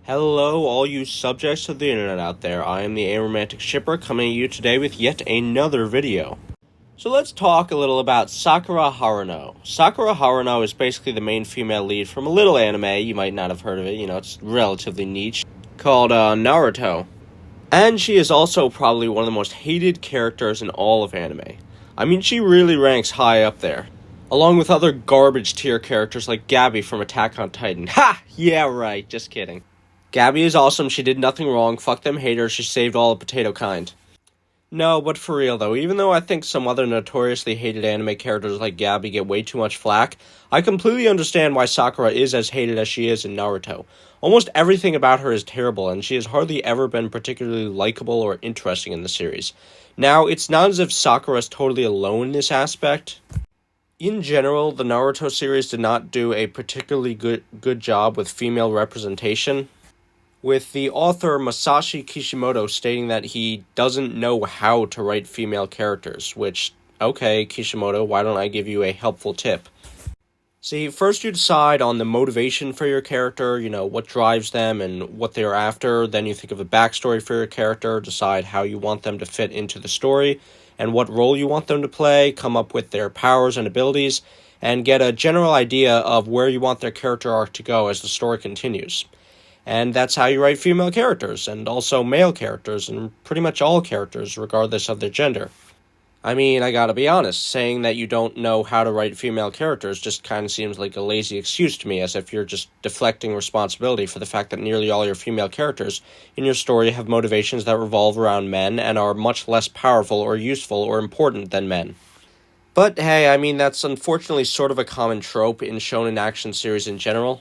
Hello, all you subjects of the internet out there. I am the Aromantic Shipper coming at you today with yet another video. So let's talk a little about Sakura Haruno. Sakura Haruno is basically the main female lead from a little anime, you might not have heard of it, it's relatively niche, called Naruto. And she is also probably one of the most hated characters in all of anime. I mean, she really ranks high up there, along with other garbage tier characters like Gabby from Attack on Titan. Ha! Yeah, right, just kidding. Gabby is awesome, she did nothing wrong, fuck them haters, she saved all the potato kind. No, but for real though, even though I think some other notoriously hated anime characters like Gabby get way too much flack, I completely understand why Sakura is as hated as she is in Naruto. Almost everything about her is terrible, and she has hardly ever been particularly likable or interesting in the series. Now, it's not as if Sakura is totally alone in this aspect. In general, the Naruto series did not do a particularly good job with female representation, with the author Masashi Kishimoto stating that he doesn't know how to write female characters, which, okay, Kishimoto, why don't I give you a helpful tip? See, first you decide on the motivation for your character, what drives them and what they're after, then you think of a backstory for your character, decide how you want them to fit into the story, and what role you want them to play, come up with their powers and abilities, and get a general idea of where you want their character arc to go as the story continues. And that's how you write female characters, and also male characters, and pretty much all characters, regardless of their gender. I mean, I gotta be honest, saying that you don't know how to write female characters just kind of seems like a lazy excuse to me, as if you're just deflecting responsibility for the fact that nearly all your female characters in your story have motivations that revolve around men and are much less powerful or useful or important than men. But hey, I mean, that's unfortunately sort of a common trope in shonen action series in general.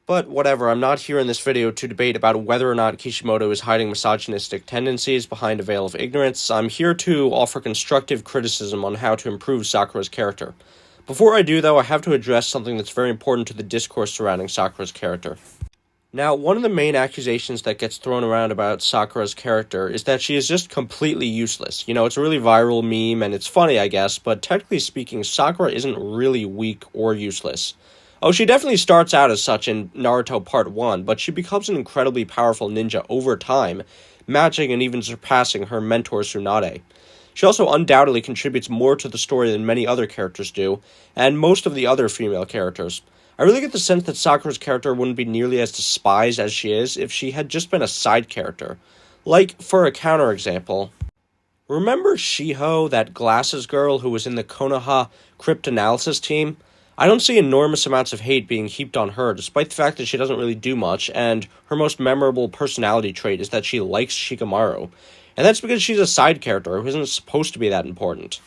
But whatever, I'm not here in this video to debate about whether or not Kishimoto is hiding misogynistic tendencies behind a veil of ignorance. I'm here to offer constructive criticism on how to improve Sakura's character. Before I do, though, I have to address something that's very important to the discourse surrounding Sakura's character. Now, one of the main accusations that gets thrown around about Sakura's character is that she is just completely useless. It's a really viral meme, and it's funny, I guess, but technically speaking, Sakura isn't really weak or useless. Oh, she definitely starts out as such in Naruto Part 1, but she becomes an incredibly powerful ninja over time, matching and even surpassing her mentor Tsunade. She also undoubtedly contributes more to the story than many other characters do, and most of the other female characters. I really get the sense that Sakura's character wouldn't be nearly as despised as she is if she had just been a side character. Like, for a counterexample, remember Shiho, that glasses girl who was in the Konoha cryptanalysis team? I don't see enormous amounts of hate being heaped on her, despite the fact that she doesn't really do much, and her most memorable personality trait is that she likes Shikamaru. And that's because she's a side character who isn't supposed to be that important.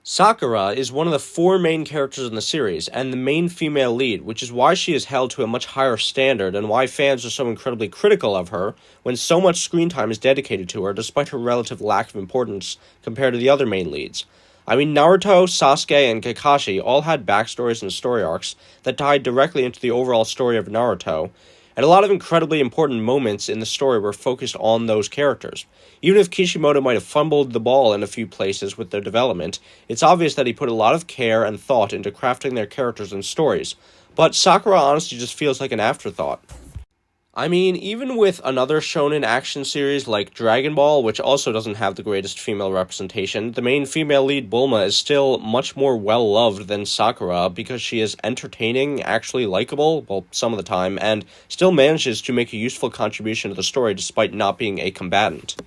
Sakura is one of the 4 main characters in the series, and the main female lead, which is why she is held to a much higher standard, and why fans are so incredibly critical of her, when so much screen time is dedicated to her, despite her relative lack of importance compared to the other main leads. I mean, Naruto, Sasuke, and Kakashi all had backstories and story arcs that tied directly into the overall story of Naruto, and a lot of incredibly important moments in the story were focused on those characters. Even if Kishimoto might have fumbled the ball in a few places with their development, it's obvious that he put a lot of care and thought into crafting their characters and stories, but Sakura honestly just feels like an afterthought. I mean, even with another shonen action series like Dragon Ball, which also doesn't have the greatest female representation, the main female lead Bulma is still much more well-loved than Sakura because she is entertaining, actually likable, well, some of the time, and still manages to make a useful contribution to the story despite not being a combatant.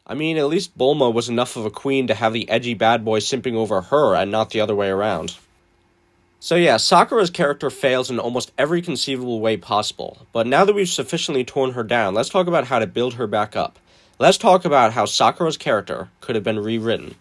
I mean, at least Bulma was enough of a queen to have the edgy bad boy simping over her and not the other way around. So yeah, Sakura's character fails in almost every conceivable way possible, but now that we've sufficiently torn her down, let's talk about how to build her back up. Let's talk about how Sakura's character could have been rewritten.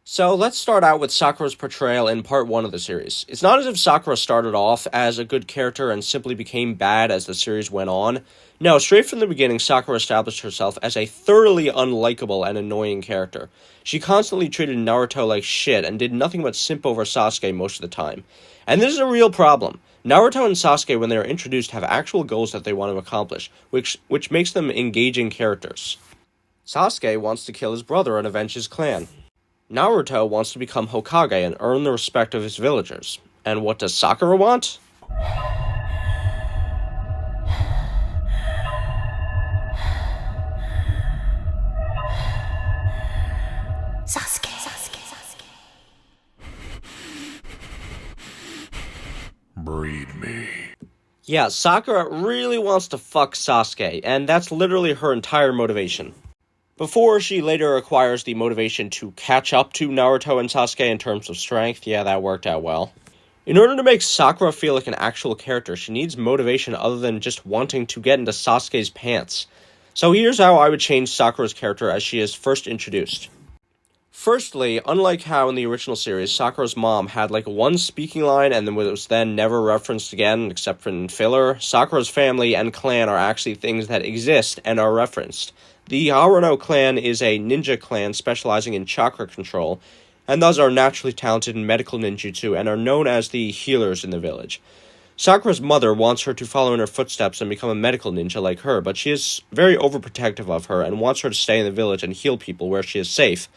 So let's start out with Sakura's portrayal in part 1 of the series. It's not as if Sakura started off as a good character and simply became bad as the series went on. No, straight from the beginning, Sakura established herself as a thoroughly unlikable and annoying character. She constantly treated Naruto like shit and did nothing but simp over Sasuke most of the time. And this is a real problem. Naruto and Sasuke, when they are introduced, have actual goals that they want to accomplish, which makes them engaging characters. Sasuke wants to kill his brother and avenge his clan. Naruto wants to become Hokage and earn the respect of his villagers. And what does Sakura want? freed me. Yeah, Sakura really wants to fuck Sasuke, and that's literally her entire motivation. Before she later acquires the motivation to catch up to Naruto and Sasuke in terms of strength, yeah, that worked out well. In order to make Sakura feel like an actual character, she needs motivation other than just wanting to get into Sasuke's pants. So here's how I would change Sakura's character as she is first introduced. Firstly, unlike how in the original series, Sakura's mom had like one speaking line and then was then never referenced again except for in filler, Sakura's family and clan are actually things that exist and are referenced. The Haruno clan is a ninja clan specializing in chakra control, and thus are naturally talented in medical ninjutsu and are known as the healers in the village. Sakura's mother wants her to follow in her footsteps and become a medical ninja like her, but she is very overprotective of her and wants her to stay in the village and heal people where she is safe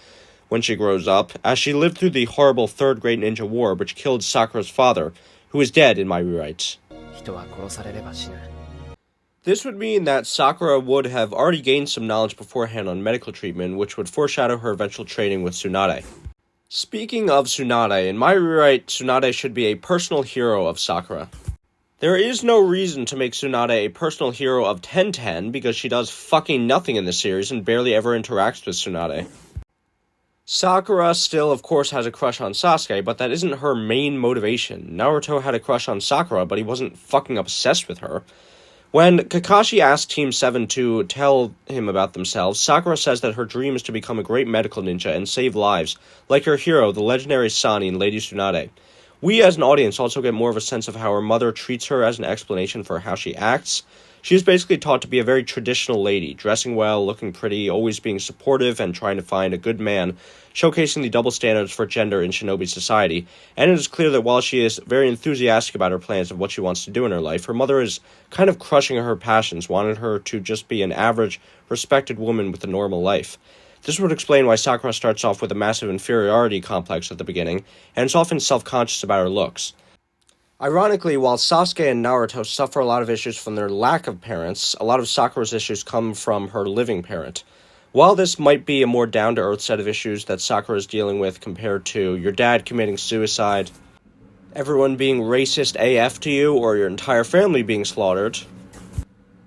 when she grows up, as she lived through the horrible Third Great Ninja War which killed Sakura's father, who is dead in my rewrites. This would mean that Sakura would have already gained some knowledge beforehand on medical treatment, which would foreshadow her eventual training with Tsunade. Speaking of Tsunade, in my rewrite, Tsunade should be a personal hero of Sakura. There is no reason to make Tsunade a personal hero of Tenten, because she does fucking nothing in the series and barely ever interacts with Tsunade. Sakura still, of course, has a crush on Sasuke, but that isn't her main motivation. Naruto had a crush on Sakura, but he wasn't fucking obsessed with her. When Kakashi asked Team 7 to tell him about themselves, Sakura says that her dream is to become a great medical ninja and save lives, like her hero, the legendary Sani in Lady Tsunade. We as an audience also get more of a sense of how her mother treats her as an explanation for how she acts. She is basically taught to be a very traditional lady, dressing well, looking pretty, always being supportive, and trying to find a good man, showcasing the double standards for gender in shinobi society, and it is clear that while she is very enthusiastic about her plans of what she wants to do in her life, her mother is kind of crushing her passions, wanting her to just be an average, respected woman with a normal life. This would explain why Sakura starts off with a massive inferiority complex at the beginning, and is often self-conscious about her looks. Ironically, while Sasuke and Naruto suffer a lot of issues from their lack of parents, a lot of Sakura's issues come from her living parent. While this might be a more down-to-earth set of issues that Sakura is dealing with compared to your dad committing suicide, everyone being racist AF to you, or your entire family being slaughtered,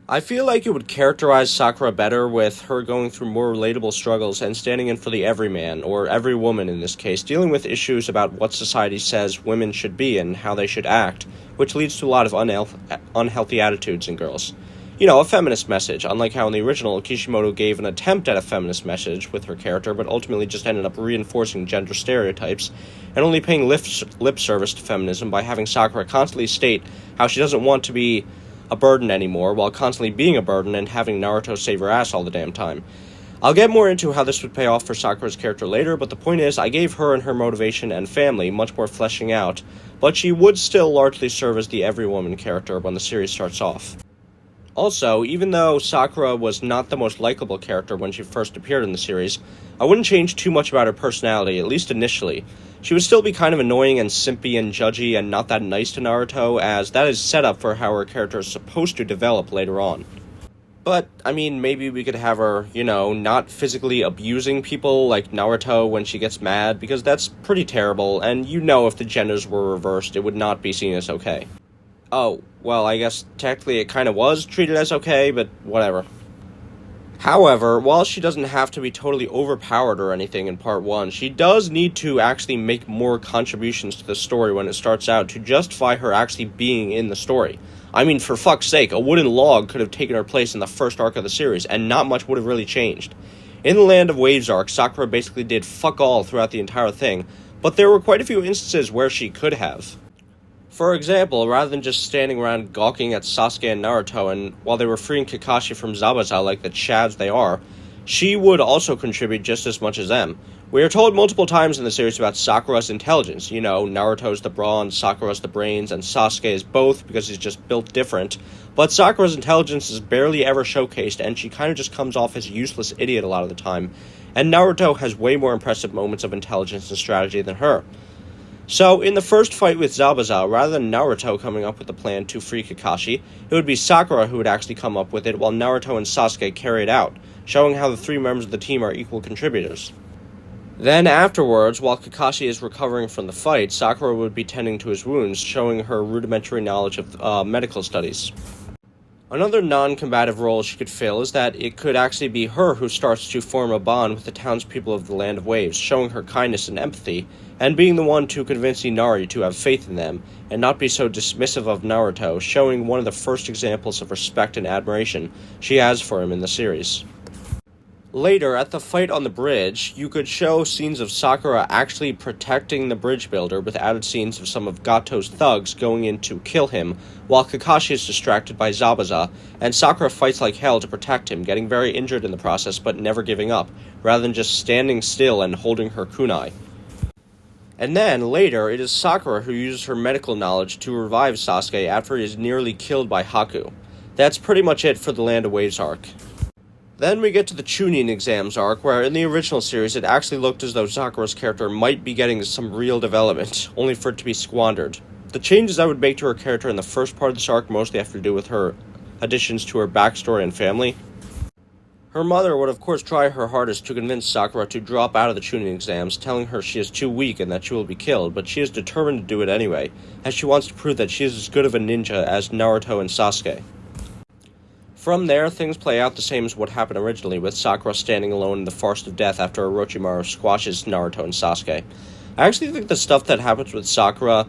I feel like it would characterize Sakura better with her going through more relatable struggles and standing in for the everyman, or every woman in this case, dealing with issues about what society says women should be and how they should act, which leads to a lot of unhealthy attitudes in girls. You know, a feminist message, unlike how in the original, Kishimoto gave an attempt at a feminist message with her character, but ultimately just ended up reinforcing gender stereotypes, and only paying lip service to feminism by having Sakura constantly state how she doesn't want to be a burden anymore, while constantly being a burden and having Naruto save her ass all the damn time. I'll get more into how this would pay off for Sakura's character later, but the point is, I gave her and her motivation and family much more fleshing out, but she would still largely serve as the every woman character when the series starts off. Also, even though Sakura was not the most likable character when she first appeared in the series, I wouldn't change too much about her personality, at least initially. She would still be kind of annoying and simpy and judgy and not that nice to Naruto, as that is set up for how her character is supposed to develop later on. But, I mean, maybe we could have her, not physically abusing people like Naruto when she gets mad, because that's pretty terrible, and if the genders were reversed, it would not be seen as okay. Oh, well, I guess technically it kind of was treated as okay, but whatever. However, while she doesn't have to be totally overpowered or anything in part 1, she does need to actually make more contributions to the story when it starts out to justify her actually being in the story. I mean, for fuck's sake, a wooden log could have taken her place in the first arc of the series, and not much would have really changed. In the Land of Waves arc, Sakura basically did fuck all throughout the entire thing, but there were quite a few instances where she could have. For example, rather than just standing around gawking at Sasuke and Naruto, and while they were freeing Kakashi from Zabuza like the chads they are, she would also contribute just as much as them. We are told multiple times in the series about Sakura's intelligence. Naruto's the brawn, Sakura's the brains, and Sasuke is both because he's just built different. But Sakura's intelligence is barely ever showcased, and she kind of just comes off as a useless idiot a lot of the time. And Naruto has way more impressive moments of intelligence and strategy than her. So, in the first fight with Zabuza, rather than Naruto coming up with the plan to free Kakashi, it would be Sakura who would actually come up with it, while Naruto and Sasuke carry it out, showing how the three members of the team are equal contributors. Then afterwards, while Kakashi is recovering from the fight, Sakura would be tending to his wounds, showing her rudimentary knowledge of medical studies. Another non-combative role she could fill is that it could actually be her who starts to form a bond with the townspeople of the Land of Waves, showing her kindness and empathy, and being the one to convince Inari to have faith in them, and not be so dismissive of Naruto, showing one of the first examples of respect and admiration she has for him in the series. Later, at the fight on the bridge, you could show scenes of Sakura actually protecting the bridge builder with added scenes of some of Gato's thugs going in to kill him, while Kakashi is distracted by Zabuza, and Sakura fights like hell to protect him, getting very injured in the process but never giving up, rather than just standing still and holding her kunai. And then, later, it is Sakura who uses her medical knowledge to revive Sasuke after he is nearly killed by Haku. That's pretty much it for the Land of Waves arc. Then we get to the Chunin exams arc, where in the original series it actually looked as though Sakura's character might be getting some real development, only for it to be squandered. The changes I would make to her character in the first part of this arc mostly have to do with her additions to her backstory and family. Her mother would of course try her hardest to convince Sakura to drop out of the Chunin exams, telling her she is too weak and that she will be killed, but she is determined to do it anyway, as she wants to prove that she is as good of a ninja as Naruto and Sasuke. From there, things play out the same as what happened originally, with Sakura standing alone in the forest of death after Orochimaru squashes Naruto and Sasuke. I actually think the stuff that happens with Sakura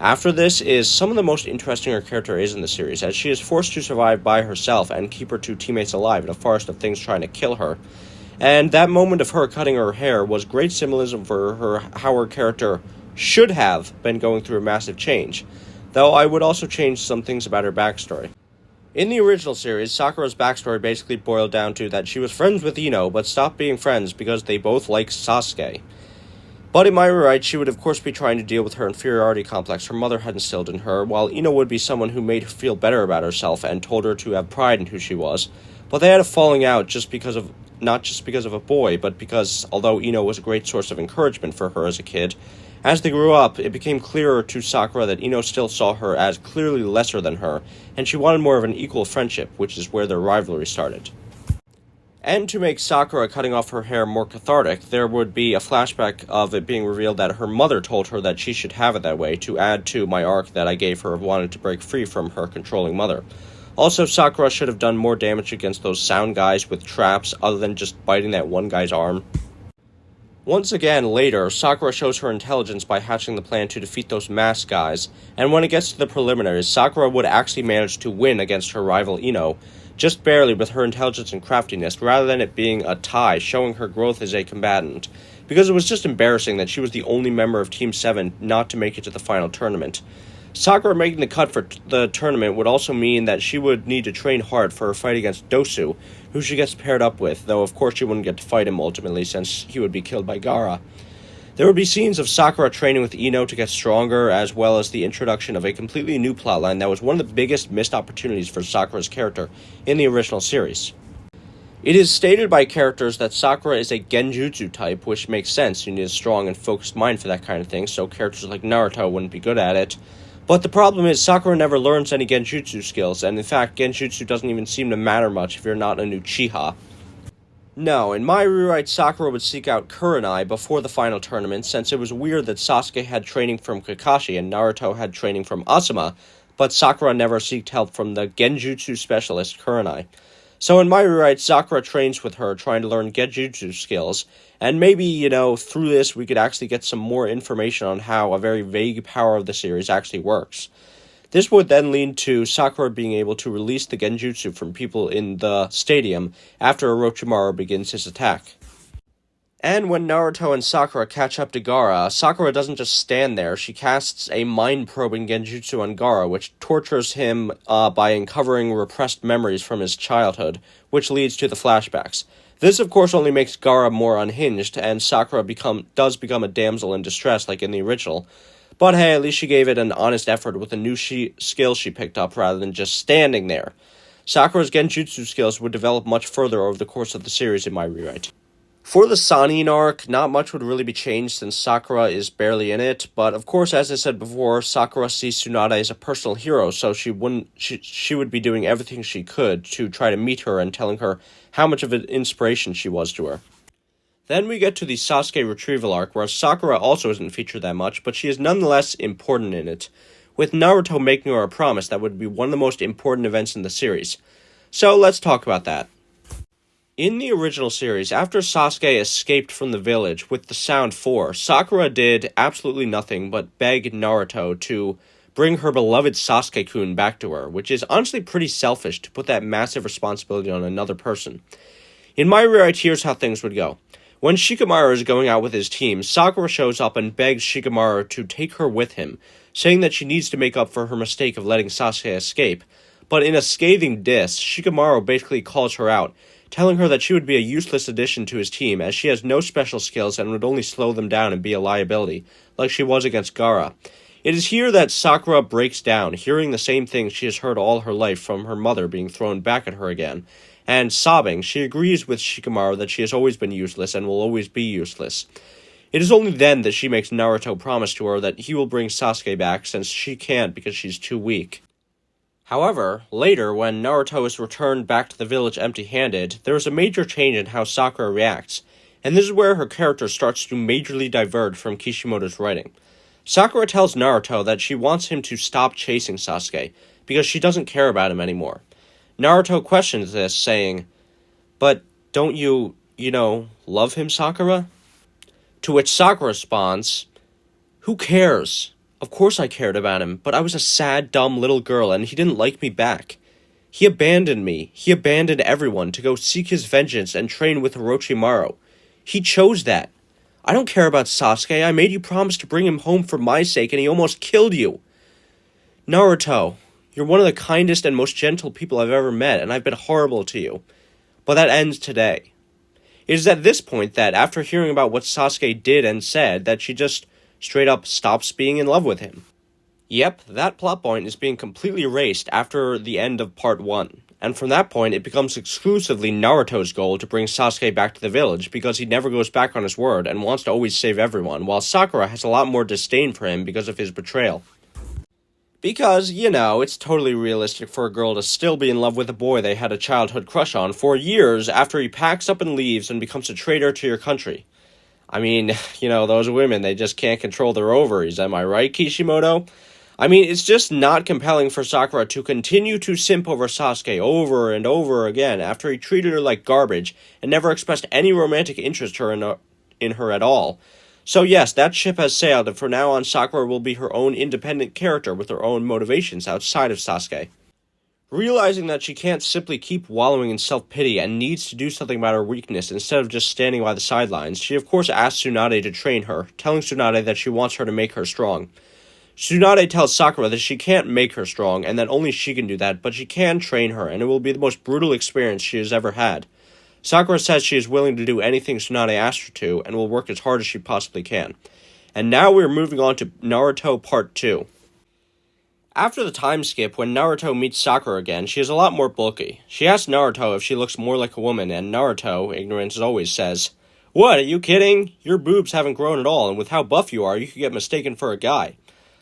after this is some of the most interesting her character is in the series, as she is forced to survive by herself and keep her two teammates alive in a forest of things trying to kill her. And that moment of her cutting her hair was great symbolism for how her character should have been going through a massive change, though I would also change some things about her backstory. In the original series, Sakura's backstory basically boiled down to that she was friends with Ino, but stopped being friends because they both liked Sasuke. But in my rewrite, she would of course be trying to deal with her inferiority complex her mother had instilled in her, while Ino would be someone who made her feel better about herself and told her to have pride in who she was. But they had a falling out not just because of a boy, but because, although Ino was a great source of encouragement for her as a kid, as they grew up, it became clearer to Sakura that Ino still saw her as clearly lesser than her, and she wanted more of an equal friendship, which is where their rivalry started. And to make Sakura cutting off her hair more cathartic, there would be a flashback of it being revealed that her mother told her that she should have it that way, to add to my arc that I gave her of wanting to break free from her controlling mother. Also, Sakura should have done more damage against those sound guys with traps, other than just biting that one guy's arm. Once again, later, Sakura shows her intelligence by hatching the plan to defeat those masked guys, and when it gets to the preliminaries, Sakura would actually manage to win against her rival Ino, just barely with her intelligence and craftiness, rather than it being a tie, showing her growth as a combatant, because it was just embarrassing that she was the only member of Team 7 not to make it to the final tournament. Sakura making the cut for the tournament would also mean that she would need to train hard for her fight against Dosu, who she gets paired up with, though of course she wouldn't get to fight him ultimately since he would be killed by Gaara. There would be scenes of Sakura training with Ino to get stronger, as well as the introduction of a completely new plotline that was one of the biggest missed opportunities for Sakura's character in the original series. It is stated by characters that Sakura is a genjutsu type, which makes sense. You need a strong and focused mind for that kind of thing, so characters like Naruto wouldn't be good at it. But the problem is Sakura never learns any genjutsu skills, and in fact, genjutsu doesn't even seem to matter much if you're not a new Uchiha. No, in my rewrite, Sakura would seek out Kurenai before the final tournament, since it was weird that Sasuke had training from Kakashi and Naruto had training from Asuma, but Sakura never sought help from the genjutsu specialist Kurenai. So in my rewrite, Sakura trains with her, trying to learn genjutsu skills, and maybe, through this we could actually get some more information on how a very vague power of the series actually works. This would then lead to Sakura being able to release the genjutsu from people in the stadium after Orochimaru begins his attack. And when Naruto and Sakura catch up to Gaara, Sakura doesn't just stand there, she casts a mind-probing genjutsu on Gaara, which tortures him by uncovering repressed memories from his childhood, which leads to the flashbacks. This, of course, only makes Gaara more unhinged, and Sakura does become a damsel in distress like in the original. But hey, at least she gave it an honest effort with a new skill she picked up rather than just standing there. Sakura's genjutsu skills would develop much further over the course of the series in my rewrite. For the Sannin arc, not much would really be changed since Sakura is barely in it, but of course, as I said before, Sakura sees Tsunade as a personal hero, so she would be doing everything she could to try to meet her and telling her how much of an inspiration she was to her. Then we get to the Sasuke retrieval arc, where Sakura also isn't featured that much, but she is nonetheless important in it, with Naruto making her a promise that would be one of the most important events in the series. So let's talk about that. In the original series, after Sasuke escaped from the village with the Sound 4, Sakura did absolutely nothing but beg Naruto to bring her beloved Sasuke-kun back to her, which is honestly pretty selfish to put that massive responsibility on another person. In my rewrite, here's how things would go. When Shikamaru is going out with his team, Sakura shows up and begs Shikamaru to take her with him, saying that she needs to make up for her mistake of letting Sasuke escape. But in a scathing diss, Shikamaru basically calls her out, telling her that she would be a useless addition to his team as she has no special skills and would only slow them down and be a liability, like she was against Gaara. It is here that Sakura breaks down, hearing the same things she has heard all her life from her mother being thrown back at her again. And sobbing, she agrees with Shikamaru that she has always been useless and will always be useless. It is only then that she makes Naruto promise to her that he will bring Sasuke back since she can't because she's too weak. However, later, when Naruto is returned back to the village empty-handed, there is a major change in how Sakura reacts, and this is where her character starts to majorly diverge from Kishimoto's writing. Sakura tells Naruto that she wants him to stop chasing Sasuke, because she doesn't care about him anymore. Naruto questions this, saying, "But don't you, love him, Sakura?" To which Sakura responds, "Who cares? Of course I cared about him, but I was a sad, dumb little girl and he didn't like me back. He abandoned me. He abandoned everyone to go seek his vengeance and train with Orochimaru. He chose that. I don't care about Sasuke. I made you promise to bring him home for my sake and he almost killed you. Naruto, you're one of the kindest and most gentle people I've ever met, and I've been horrible to you. But that ends today." It is at this point that, after hearing about what Sasuke did and said, that she just straight up stops being in love with him. Yep, that plot point is being completely erased after the end of Part 1, and from that point it becomes exclusively Naruto's goal to bring Sasuke back to the village because he never goes back on his word and wants to always save everyone, while Sakura has a lot more disdain for him because of his betrayal. Because, it's totally realistic for a girl to still be in love with a boy they had a childhood crush on for years after he packs up and leaves and becomes a traitor to your country. I mean, those women, they just can't control their ovaries, am I right, Kishimoto? I mean, it's just not compelling for Sakura to continue to simp over Sasuke over and over again after he treated her like garbage and never expressed any romantic interest in her at all. So yes, that ship has sailed, and from now on Sakura will be her own independent character with her own motivations outside of Sasuke. Realizing that she can't simply keep wallowing in self-pity and needs to do something about her weakness instead of just standing by the sidelines, she of course asks Tsunade to train her, telling Tsunade that she wants her to make her strong. Tsunade tells Sakura that she can't make her strong, and that only she can do that, but she can train her, and it will be the most brutal experience she has ever had. Sakura says she is willing to do anything Tsunade asks her to, and will work as hard as she possibly can. And now we're moving on to Naruto Part 2. After the time skip, when Naruto meets Sakura again, she is a lot more bulky. She asks Naruto if she looks more like a woman, and Naruto, ignorant as always, says, "What, are you kidding? Your boobs haven't grown at all, and with how buff you are, you could get mistaken for a guy."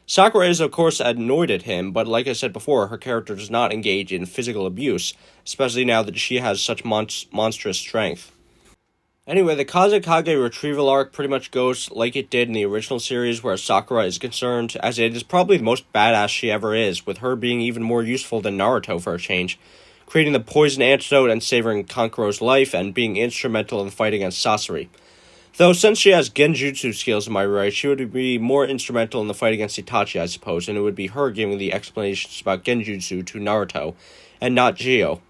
Sakura is, of course, annoyed at him, but like I said before, her character does not engage in physical abuse, especially now that she has such monstrous strength. Anyway, the Kazekage retrieval arc pretty much goes like it did in the original series where Sakura is concerned, as it is probably the most badass she ever is, with her being even more useful than Naruto for a change, creating the poison antidote and saving Kankuro's life, and being instrumental in the fight against Sasori. Though, since she has genjutsu skills in my right, she would be more instrumental in the fight against Itachi, I suppose, and it would be her giving the explanations about genjutsu to Naruto, and not Gio.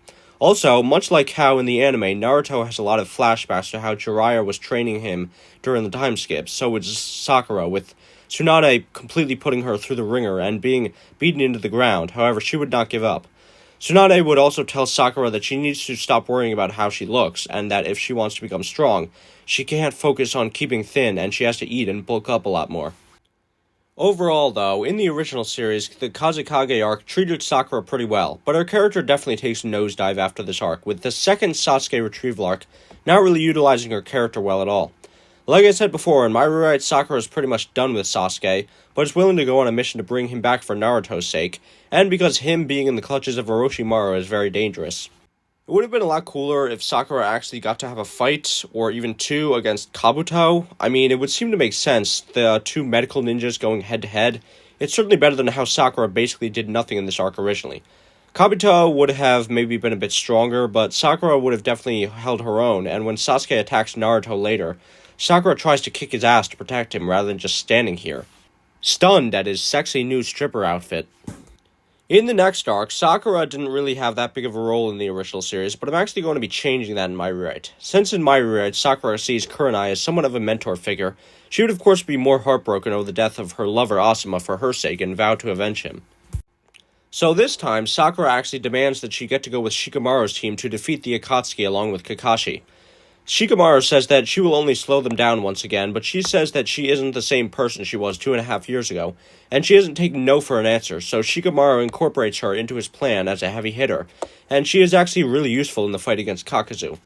Also, much like how in the anime, Naruto has a lot of flashbacks to how Jiraiya was training him during the time skip, so would Sakura, with Tsunade completely putting her through the ringer and being beaten into the ground. However, she would not give up. Tsunade would also tell Sakura that she needs to stop worrying about how she looks, and that if she wants to become strong, she can't focus on keeping thin, and she has to eat and bulk up a lot more. Overall, though, in the original series, the Kazekage arc treated Sakura pretty well, but her character definitely takes a nosedive after this arc, with the second Sasuke retrieval arc not really utilizing her character well at all. Like I said before, in my rewrite, Sakura is pretty much done with Sasuke, but is willing to go on a mission to bring him back for Naruto's sake, and because him being in the clutches of Orochimaru is very dangerous. It would have been a lot cooler if Sakura actually got to have a fight, or even two, against Kabuto. I mean, it would seem to make sense, the two medical ninjas going head-to-head. It's certainly better than how Sakura basically did nothing in this arc originally. Kabuto would have maybe been a bit stronger, but Sakura would have definitely held her own, and when Sasuke attacks Naruto later, Sakura tries to kick his ass to protect him rather than just standing here, stunned at his sexy new stripper outfit. In the next arc, Sakura didn't really have that big of a role in the original series, but I'm actually going to be changing that in my rewrite. Since in my rewrite, Sakura sees Kurenai as somewhat of a mentor figure, she would of course be more heartbroken over the death of her lover Asuma for her sake and vow to avenge him. So this time, Sakura actually demands that she get to go with Shikamaru's team to defeat the Akatsuki along with Kakashi. Shikamaru says that she will only slow them down once again, but she says that she isn't the same person she was 2.5 years ago, and she isn't taking no for an answer, so Shikamaru incorporates her into his plan as a heavy hitter, and she is actually really useful in the fight against Kakuzu.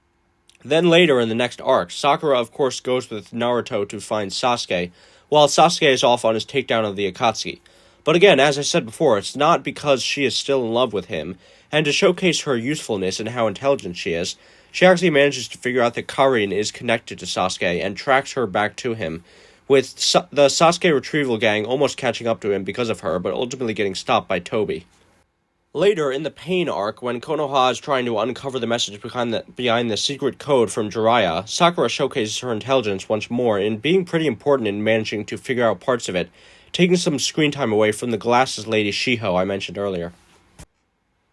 Then later in the next arc, Sakura of course goes with Naruto to find Sasuke, while Sasuke is off on his takedown of the Akatsuki. But again, as I said before, it's not because she is still in love with him, and to showcase her usefulness and how intelligent she is, she actually manages to figure out that Karin is connected to Sasuke and tracks her back to him, with the Sasuke retrieval gang almost catching up to him because of her, but ultimately getting stopped by Tobi. Later, in the Pain arc, when Konoha is trying to uncover the message behind the secret code from Jiraiya, Sakura showcases her intelligence once more in being pretty important in managing to figure out parts of it, taking some screen time away from the glasses lady Shiho I mentioned earlier.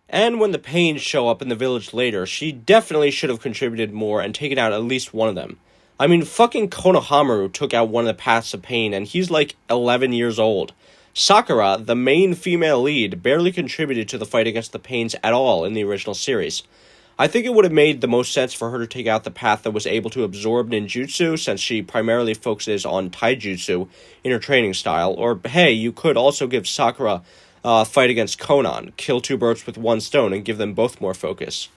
And when the Pains show up in the village later, she definitely should have contributed more and taken out at least one of them. I mean, fucking Konohamaru took out one of the Paths of Pain, and he's like 11 years old. Sakura, the main female lead, barely contributed to the fight against the Pains at all in the original series. I think it would have made the most sense for her to take out the path that was able to absorb ninjutsu, since she primarily focuses on taijutsu in her training style, or hey, you could also give Sakura fight against Conan, kill two birds with one stone, and give them both more focus.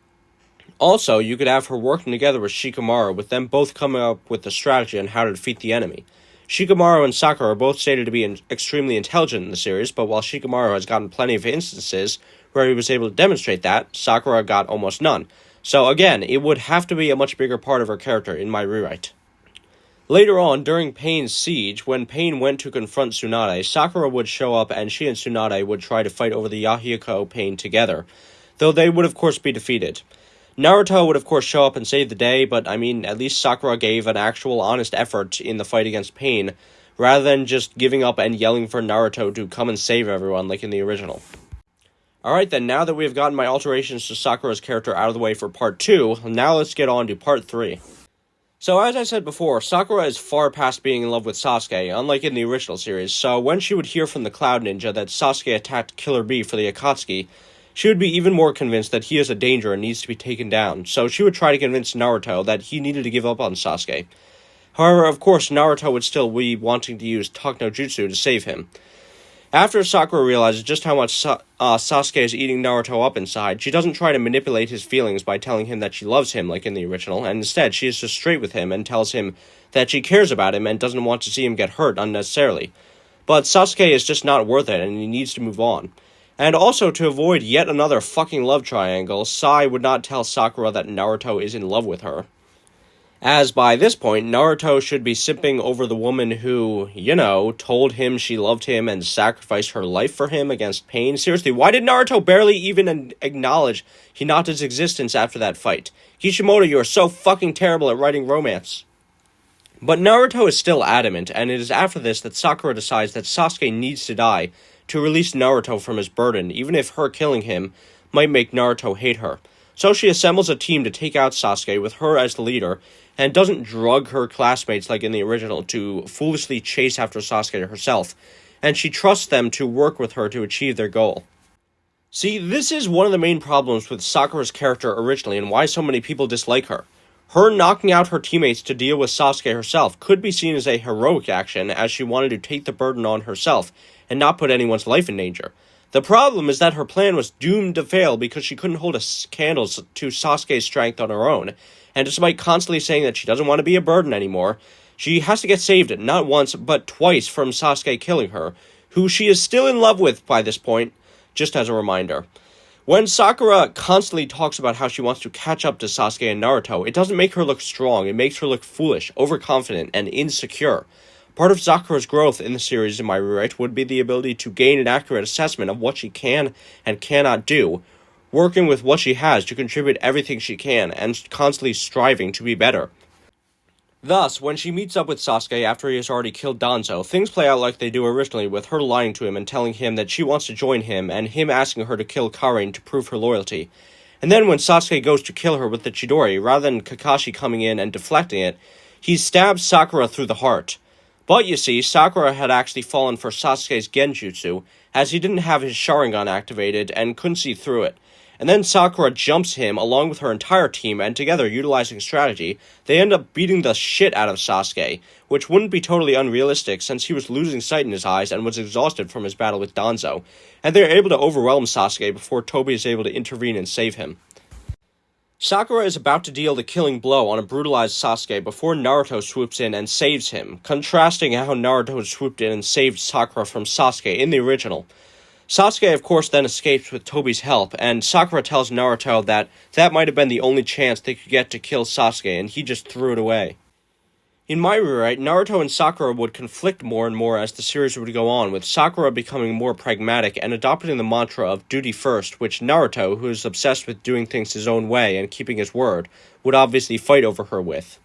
Also, you could have her working together with Shikamaru, with them both coming up with the strategy on how to defeat the enemy. Shikamaru and Sakura are both stated to be extremely intelligent in the series, but while Shikamaru has gotten plenty of instances where he was able to demonstrate that, Sakura got almost none. So again, it would have to be a much bigger part of her character in my rewrite. Later on, during Pain's siege, when Pain went to confront Tsunade, Sakura would show up and she and Tsunade would try to fight over the Yahiko Pain together, though they would of course be defeated. Naruto would of course show up and save the day, but I mean, at least Sakura gave an actual honest effort in the fight against Pain, rather than just giving up and yelling for Naruto to come and save everyone like in the original. Alright then, now that we have gotten my alterations to Sakura's character out of the way for part 2, now let's get on to part 3. So as I said before, Sakura is far past being in love with Sasuke, unlike in the original series, so when she would hear from the Cloud Ninja that Sasuke attacked Killer Bee for the Akatsuki, she would be even more convinced that he is a danger and needs to be taken down, so she would try to convince Naruto that he needed to give up on Sasuke. However, of course, Naruto would still be wanting to use Talk no Jutsu to save him. After Sakura realizes just how much Sasuke is eating Naruto up inside, she doesn't try to manipulate his feelings by telling him that she loves him like in the original, and instead she is just straight with him and tells him that she cares about him and doesn't want to see him get hurt unnecessarily. But Sasuke is just not worth it and he needs to move on. And also, to avoid yet another fucking love triangle, Sai would not tell Sakura that Naruto is in love with her. As by this point, Naruto should be simping over the woman who, told him she loved him and sacrificed her life for him against Pain. Seriously, why did Naruto barely even acknowledge Hinata's existence after that fight? Kishimoto, you are so fucking terrible at writing romance. But Naruto is still adamant, and it is after this that Sakura decides that Sasuke needs to die to release Naruto from his burden, even if her killing him might make Naruto hate her. So she assembles a team to take out Sasuke with her as the leader, and doesn't drug her classmates like in the original to foolishly chase after Sasuke herself, and she trusts them to work with her to achieve their goal. See, this is one of the main problems with Sakura's character originally and why so many people dislike her. Her knocking out her teammates to deal with Sasuke herself could be seen as a heroic action, as she wanted to take the burden on herself and not put anyone's life in danger. The problem is that her plan was doomed to fail because she couldn't hold a candle to Sasuke's strength on her own, and despite constantly saying that she doesn't want to be a burden anymore, she has to get saved not once but twice from Sasuke killing her, who she is still in love with by this point, just as a reminder. When Sakura constantly talks about how she wants to catch up to Sasuke and Naruto, it doesn't make her look strong, it makes her look foolish, overconfident, and insecure. Part of Sakura's growth in the series, in my rewrite, would be the ability to gain an accurate assessment of what she can and cannot do, working with what she has to contribute everything she can, and constantly striving to be better. Thus, when she meets up with Sasuke after he has already killed Danzo, things play out like they do originally, with her lying to him and telling him that she wants to join him, and him asking her to kill Karin to prove her loyalty. And then when Sasuke goes to kill her with the Chidori, rather than Kakashi coming in and deflecting it, he stabs Sakura through the heart. But you see, Sakura had actually fallen for Sasuke's genjutsu, as he didn't have his Sharingan activated and couldn't see through it. And then Sakura jumps him along with her entire team, and together, utilizing strategy, they end up beating the shit out of Sasuke, which wouldn't be totally unrealistic since he was losing sight in his eyes and was exhausted from his battle with Danzo, and they are able to overwhelm Sasuke before Tobi is able to intervene and save him. Sakura is about to deal the killing blow on a brutalized Sasuke before Naruto swoops in and saves him, contrasting how Naruto swooped in and saved Sakura from Sasuke in the original. Sasuke, of course, then escapes with Tobi's help, and Sakura tells Naruto that that might have been the only chance they could get to kill Sasuke, and he just threw it away. In my rewrite, Naruto and Sakura would conflict more and more as the series would go on, with Sakura becoming more pragmatic and adopting the mantra of duty first, which Naruto, who is obsessed with doing things his own way and keeping his word, would obviously fight over her with.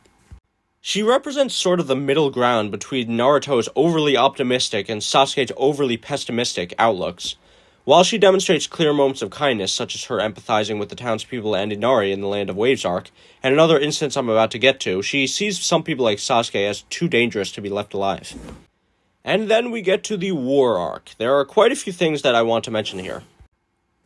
She represents sort of the middle ground between Naruto's overly optimistic and Sasuke's overly pessimistic outlooks. While she demonstrates clear moments of kindness, such as her empathizing with the townspeople and Inari in the Land of Waves arc, and another instance I'm about to get to, she sees some people like Sasuke as too dangerous to be left alive. And then we get to the War arc. There are quite a few things that I want to mention here.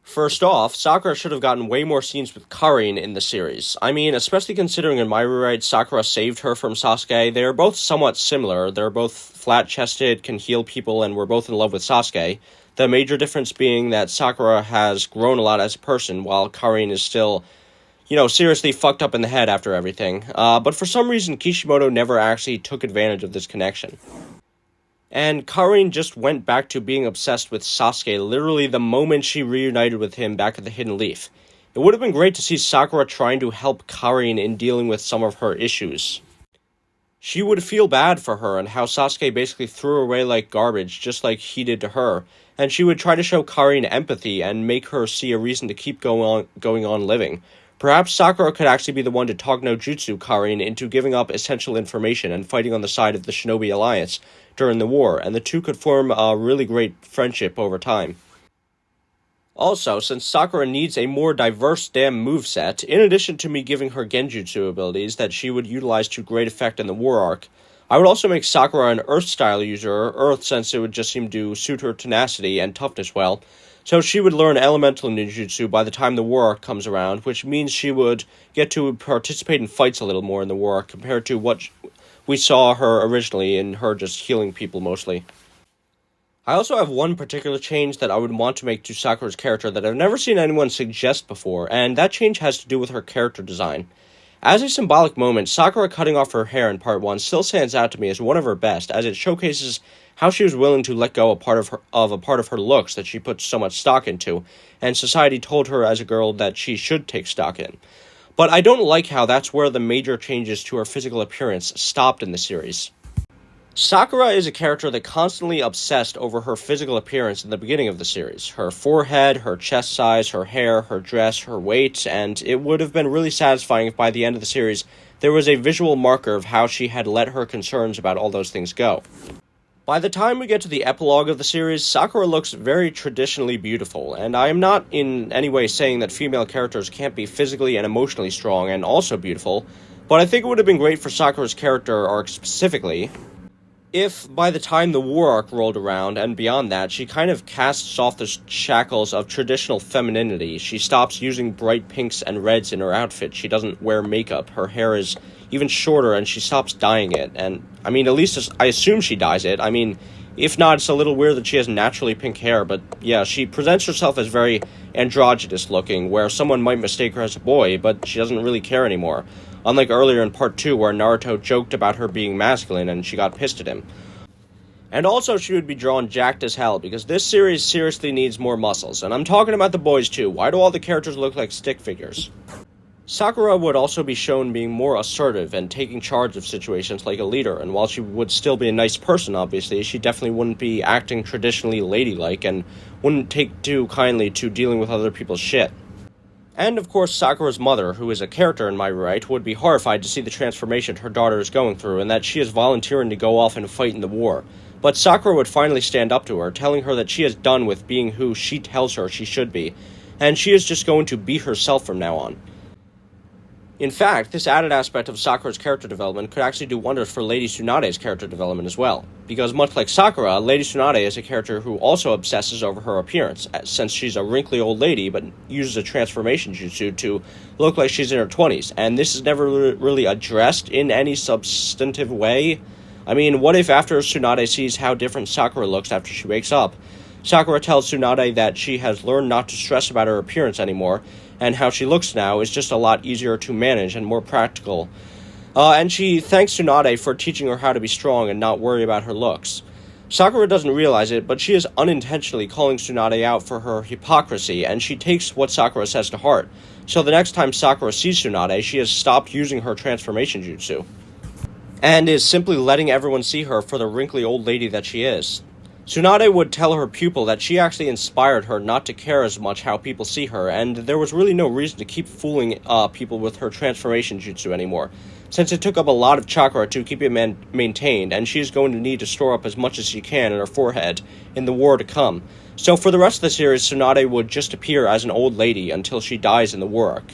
First off, Sakura should have gotten way more scenes with Karin in the series. I mean, especially considering in my rewrite, Sakura saved her from Sasuke. They are both somewhat similar. They're both flat-chested, can heal people, and were both in love with Sasuke. The major difference being that Sakura has grown a lot as a person, while Karin is still, seriously fucked up in the head after everything. But for some reason, Kishimoto never actually took advantage of this connection. And Karin just went back to being obsessed with Sasuke literally the moment she reunited with him back at the Hidden Leaf. It would have been great to see Sakura trying to help Karin in dealing with some of her issues. She would feel bad for her and how Sasuke basically threw her away like garbage, just like he did to her, and she would try to show Karin empathy and make her see a reason to keep going on living. Perhaps Sakura could actually be the one to talk no jutsu Karin into giving up essential information and fighting on the side of the Shinobi Alliance during the war, and the two could form a really great friendship over time. Also, since Sakura needs a more diverse damn moveset, in addition to me giving her genjutsu abilities that she would utilize to great effect in the war arc, I would also make Sakura an Earth-style user, Earth since it would just seem to suit her tenacity and toughness well, so she would learn elemental ninjutsu by the time the war arc comes around, which means she would get to participate in fights a little more in the war arc compared to what we saw her originally in her just healing people mostly. I also have one particular change that I would want to make to Sakura's character that I've never seen anyone suggest before, and that change has to do with her character design. As a symbolic moment, Sakura cutting off her hair in part 1 still stands out to me as one of her best, as it showcases how she was willing to let go of a part of her looks that she put so much stock into, and society told her as a girl that she should take stock in. But I don't like how that's where the major changes to her physical appearance stopped in the series. Sakura is a character that constantly obsessed over her physical appearance in the beginning of the series. Her forehead, her chest size, her hair, her dress, her weight, and it would have been really satisfying if by the end of the series there was a visual marker of how she had let her concerns about all those things go. By the time we get to the epilogue of the series, Sakura looks very traditionally beautiful, and I am not in any way saying that female characters can't be physically and emotionally strong and also beautiful, but I think it would have been great for Sakura's character arc specifically if, by the time the war arc rolled around and beyond that, she kind of casts off the shackles of traditional femininity. She stops using bright pinks and reds in her outfit. She doesn't wear makeup. Her hair is even shorter, and she stops dyeing it. And, I mean, at least I assume she dyes it. I mean, if not, it's a little weird that she has naturally pink hair, but yeah, she presents herself as very androgynous looking, where someone might mistake her as a boy, but she doesn't really care anymore. Unlike earlier in Part 2, where Naruto joked about her being masculine and she got pissed at him. And also she would be drawn jacked as hell, because this series seriously needs more muscles, and I'm talking about the boys too. Why do all the characters look like stick figures? Sakura would also be shown being more assertive and taking charge of situations like a leader, and while she would still be a nice person, obviously, she definitely wouldn't be acting traditionally ladylike and wouldn't take too kindly to dealing with other people's shit. And of course, Sakura's mother, who is a character in my right, would be horrified to see the transformation her daughter is going through and that she is volunteering to go off and fight in the war. But Sakura would finally stand up to her, telling her that she is done with being who she tells her she should be, and she is just going to be herself from now on. In fact, this added aspect of Sakura's character development could actually do wonders for Lady Tsunade's character development as well, because much like Sakura, Lady Tsunade is a character who also obsesses over her appearance, since she's a wrinkly old lady but uses a transformation jutsu to look like she's in her 20s, and this is never really addressed in any substantive way. I mean, what if after Tsunade sees how different Sakura looks after she wakes up, Sakura tells Tsunade that she has learned not to stress about her appearance anymore, and how she looks now is just a lot easier to manage and more practical. And she thanks Tsunade for teaching her how to be strong and not worry about her looks. Sakura doesn't realize it, but she is unintentionally calling Tsunade out for her hypocrisy, and she takes what Sakura says to heart. So the next time Sakura sees Tsunade, she has stopped using her transformation jutsu, and is simply letting everyone see her for the wrinkly old lady that she is. Tsunade would tell her pupil that she actually inspired her not to care as much how people see her, and there was really no reason to keep fooling people with her transformation jutsu anymore, since it took up a lot of chakra to keep it maintained, and she's going to need to store up as much as she can in her forehead in the war to come. So for the rest of the series, Tsunade would just appear as an old lady until she dies in the war arc.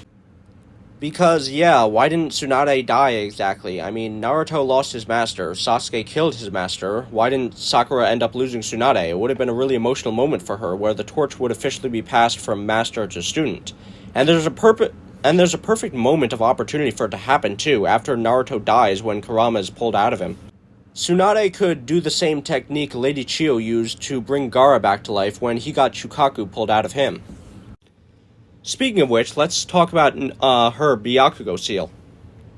Because, yeah, why didn't Tsunade die exactly? I mean, Naruto lost his master, Sasuke killed his master. Why didn't Sakura end up losing Tsunade? It would have been a really emotional moment for her, where the torch would officially be passed from master to student. And there's a perfect moment of opportunity for it to happen, too, after Naruto dies when Kurama is pulled out of him. Tsunade could do the same technique Lady Chiyo used to bring Gaara back to life when he got Shukaku pulled out of him. Speaking of which, let's talk about her Byakugo seal.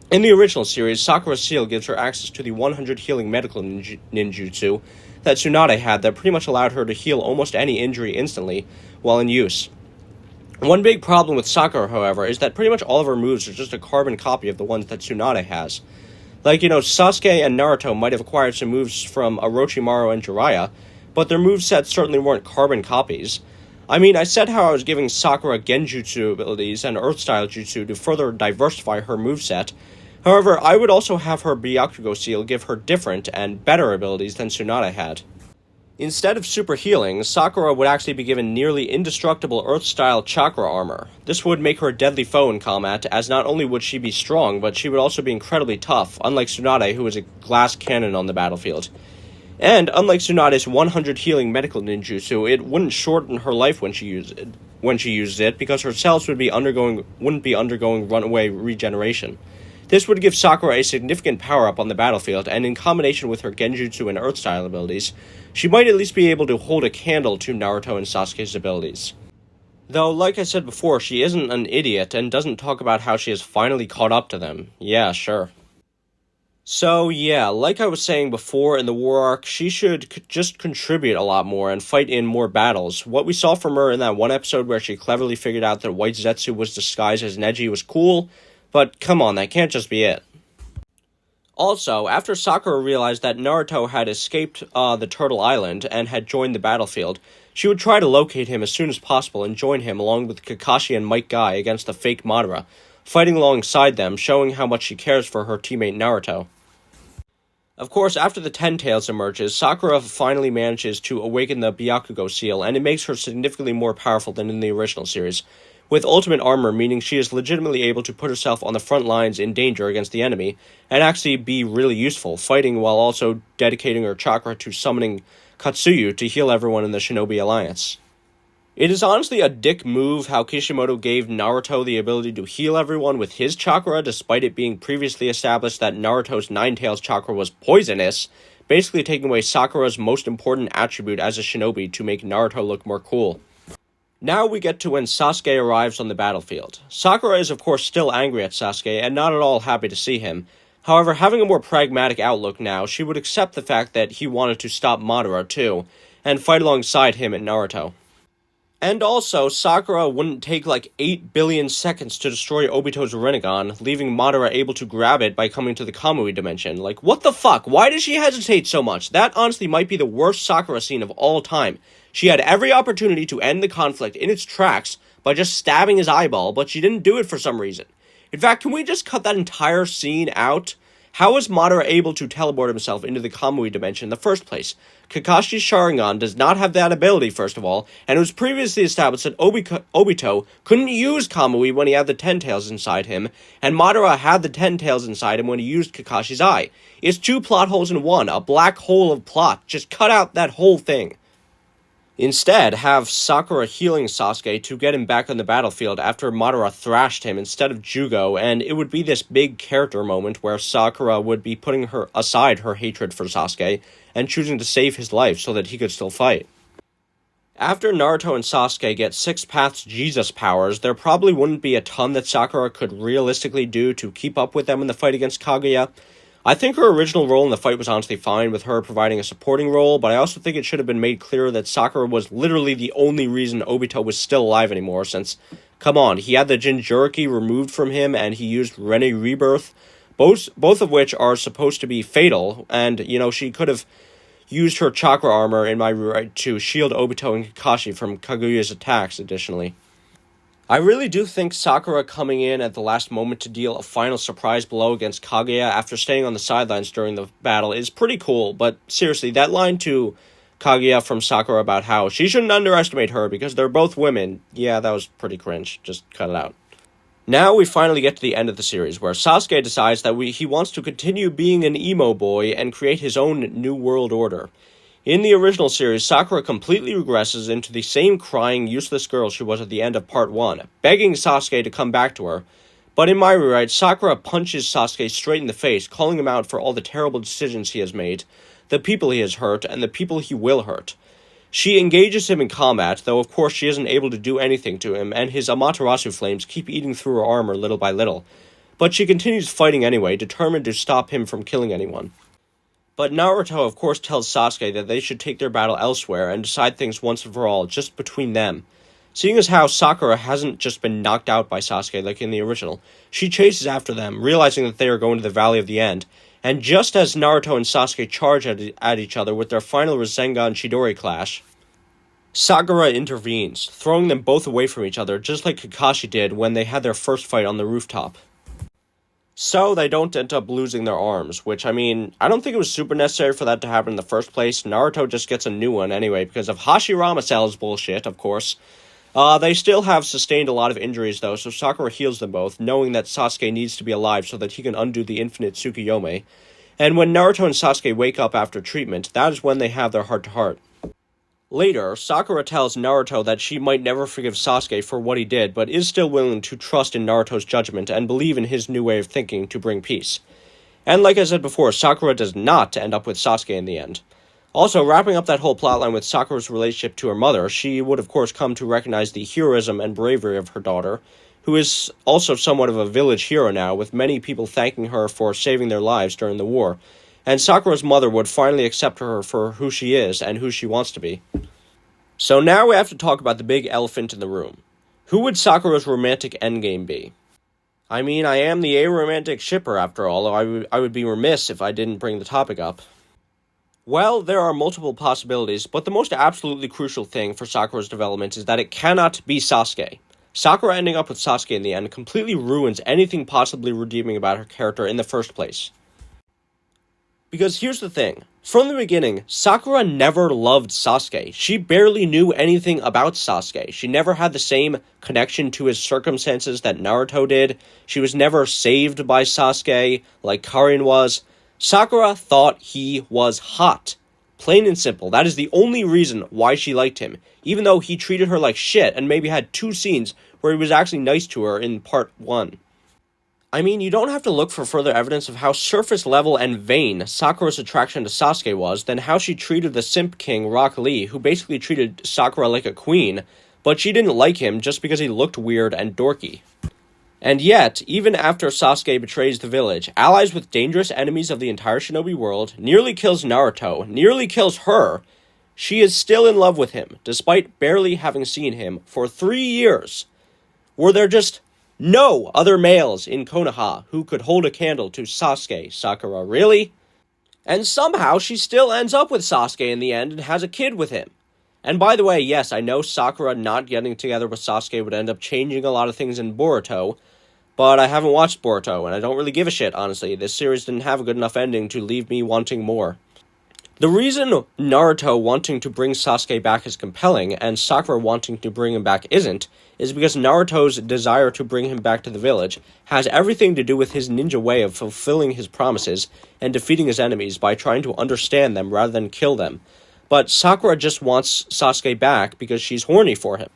In the original series, Sakura's seal gives her access to the 100 healing medical ninjutsu that Tsunade had that pretty much allowed her to heal almost any injury instantly while in use. One big problem with Sakura, however, is that pretty much all of her moves are just a carbon copy of the ones that Tsunade has. Like, Sasuke and Naruto might have acquired some moves from Orochimaru and Jiraiya, but their movesets certainly weren't carbon copies. I mean, I said how I was giving Sakura genjutsu abilities and earth-style jutsu to further diversify her moveset. However, I would also have her Byakugo seal give her different and better abilities than Tsunade had. Instead of super healing, Sakura would actually be given nearly indestructible earth-style chakra armor. This would make her a deadly foe in combat, as not only would she be strong, but she would also be incredibly tough, unlike Tsunade, who is a glass cannon on the battlefield. And, unlike Tsunade's 100 healing medical ninjutsu, it wouldn't shorten her life when she used it, because her cells wouldn't be undergoing runaway regeneration. This would give Sakura a significant power-up on the battlefield, and in combination with her genjutsu and earth-style abilities, she might at least be able to hold a candle to Naruto and Sasuke's abilities. Though, like I said before, she isn't an idiot and doesn't talk about how she has finally caught up to them. Yeah, sure. So, yeah, like I was saying before in the war arc, she should just contribute a lot more and fight in more battles. What we saw from her in that one episode where she cleverly figured out that White Zetsu was disguised as Neji was cool, but come on, that can't just be it. Also, after Sakura realized that Naruto had escaped the Turtle Island and had joined the battlefield, she would try to locate him as soon as possible and join him along with Kakashi and Might Guy against the fake Madara, fighting alongside them, showing how much she cares for her teammate Naruto. Of course, after the Ten Tails emerges, Sakura finally manages to awaken the Byakugo seal, and it makes her significantly more powerful than in the original series, with ultimate armor meaning she is legitimately able to put herself on the front lines in danger against the enemy, and actually be really useful, fighting while also dedicating her chakra to summoning Katsuyu to heal everyone in the Shinobi Alliance. It is honestly a dick move how Kishimoto gave Naruto the ability to heal everyone with his chakra, despite it being previously established that Naruto's Nine-Tails chakra was poisonous, basically taking away Sakura's most important attribute as a shinobi to make Naruto look more cool. Now we get to when Sasuke arrives on the battlefield. Sakura is of course still angry at Sasuke and not at all happy to see him. However, having a more pragmatic outlook now, she would accept the fact that he wanted to stop Madara too, and fight alongside him and Naruto. And also, Sakura wouldn't take like 8 billion seconds to destroy Obito's Rinnegan, leaving Madara able to grab it by coming to the Kamui dimension. Like, what the fuck? Why does she hesitate so much? That honestly might be the worst Sakura scene of all time. She had every opportunity to end the conflict in its tracks by just stabbing his eyeball, but she didn't do it for some reason. In fact, can we just cut that entire scene out? How was Madara able to teleport himself into the Kamui dimension in the first place? Kakashi's Sharingan does not have that ability, first of all, and it was previously established that Obito couldn't use Kamui when he had the Ten Tails inside him, and Madara had the Ten Tails inside him when he used Kakashi's eye. It's two plot holes in one, a black hole of plot. Just cut out that whole thing. Instead, have Sakura healing Sasuke to get him back on the battlefield after Madara thrashed him instead of Jugo, and it would be this big character moment where Sakura would be putting aside her hatred for Sasuke and choosing to save his life so that he could still fight. After Naruto and Sasuke get Six Paths Jesus powers, there probably wouldn't be a ton that Sakura could realistically do to keep up with them in the fight against Kaguya. I think her original role in the fight was honestly fine, with her providing a supporting role, but I also think it should have been made clear that Sakura was literally the only reason Obito was still alive anymore, since, come on, he had the Jinchuriki removed from him, and he used Rene Rebirth, both of which are supposed to be fatal, and, she could have used her chakra armor in my right to shield Obito and Kakashi from Kaguya's attacks, additionally. I really do think Sakura coming in at the last moment to deal a final surprise blow against Kaguya after staying on the sidelines during the battle is pretty cool, but seriously, that line to Kaguya from Sakura about how she shouldn't underestimate her because they're both women, yeah, that was pretty cringe. Just cut it out. Now we finally get to the end of the series, where Sasuke decides that he wants to continue being an emo boy and create his own new world order. In the original series, Sakura completely regresses into the same crying, useless girl she was at the end of Part 1, begging Sasuke to come back to her. But in my rewrite, Sakura punches Sasuke straight in the face, calling him out for all the terrible decisions he has made, the people he has hurt, and the people he will hurt. She engages him in combat, though of course she isn't able to do anything to him, and his Amaterasu flames keep eating through her armor little by little. But she continues fighting anyway, determined to stop him from killing anyone. But Naruto, of course, tells Sasuke that they should take their battle elsewhere and decide things once and for all, just between them. Seeing as how Sakura hasn't just been knocked out by Sasuke like in the original, she chases after them, realizing that they are going to the Valley of the End, and just as Naruto and Sasuke charge at each other with their final Rasengan Chidori clash, Sakura intervenes, throwing them both away from each other, just like Kakashi did when they had their first fight on the rooftop. So they don't end up losing their arms, which, I don't think it was super necessary for that to happen in the first place. Naruto just gets a new one anyway, because of Hashirama Cell's bullshit, of course. They still have sustained a lot of injuries, though, so Sakura heals them both, knowing that Sasuke needs to be alive so that he can undo the infinite Tsukuyomi. And when Naruto and Sasuke wake up after treatment, that is when they have their heart-to-heart. Later, Sakura tells Naruto that she might never forgive Sasuke for what he did, but is still willing to trust in Naruto's judgment and believe in his new way of thinking to bring peace. And like I said before, Sakura does not end up with Sasuke in the end. Also, wrapping up that whole plotline with Sakura's relationship to her mother, she would of course come to recognize the heroism and bravery of her daughter, who is also somewhat of a village hero now, with many people thanking her for saving their lives during the war. And Sakura's mother would finally accept her for who she is and who she wants to be. So now we have to talk about the big elephant in the room. Who would Sakura's romantic endgame be? I am the aromantic shipper after all, I would be remiss if I didn't bring the topic up. Well, there are multiple possibilities, but the most absolutely crucial thing for Sakura's development is that it cannot be Sasuke. Sakura ending up with Sasuke in the end completely ruins anything possibly redeeming about her character in the first place. Because here's the thing, from the beginning, Sakura never loved Sasuke. She barely knew anything about Sasuke. She never had the same connection to his circumstances that Naruto did. She was never saved by Sasuke like Karin was. Sakura thought he was hot. Plain and simple. That is the only reason why she liked him, even though he treated her like shit and maybe had 2 scenes where he was actually nice to her in Part 1. You don't have to look for further evidence of how surface level and vain Sakura's attraction to Sasuke was than how she treated the simp king Rock Lee, who basically treated Sakura like a queen, but she didn't like him just because he looked weird and dorky. And yet, even after Sasuke betrays the village, allies with dangerous enemies of the entire shinobi world, nearly kills Naruto, nearly kills her, she is still in love with him, despite barely having seen him for 3 years. Were there just no other males in Konoha who could hold a candle to Sasuke, Sakura, really? And somehow she still ends up with Sasuke in the end and has a kid with him. And by the way, yes, I know Sakura not getting together with Sasuke would end up changing a lot of things in Boruto, but I haven't watched Boruto, and I don't really give a shit, honestly. This series didn't have a good enough ending to leave me wanting more. The reason Naruto wanting to bring Sasuke back is compelling, and Sakura wanting to bring him back isn't, is because Naruto's desire to bring him back to the village has everything to do with his ninja way of fulfilling his promises and defeating his enemies by trying to understand them rather than kill them. But Sakura just wants Sasuke back because she's horny for him.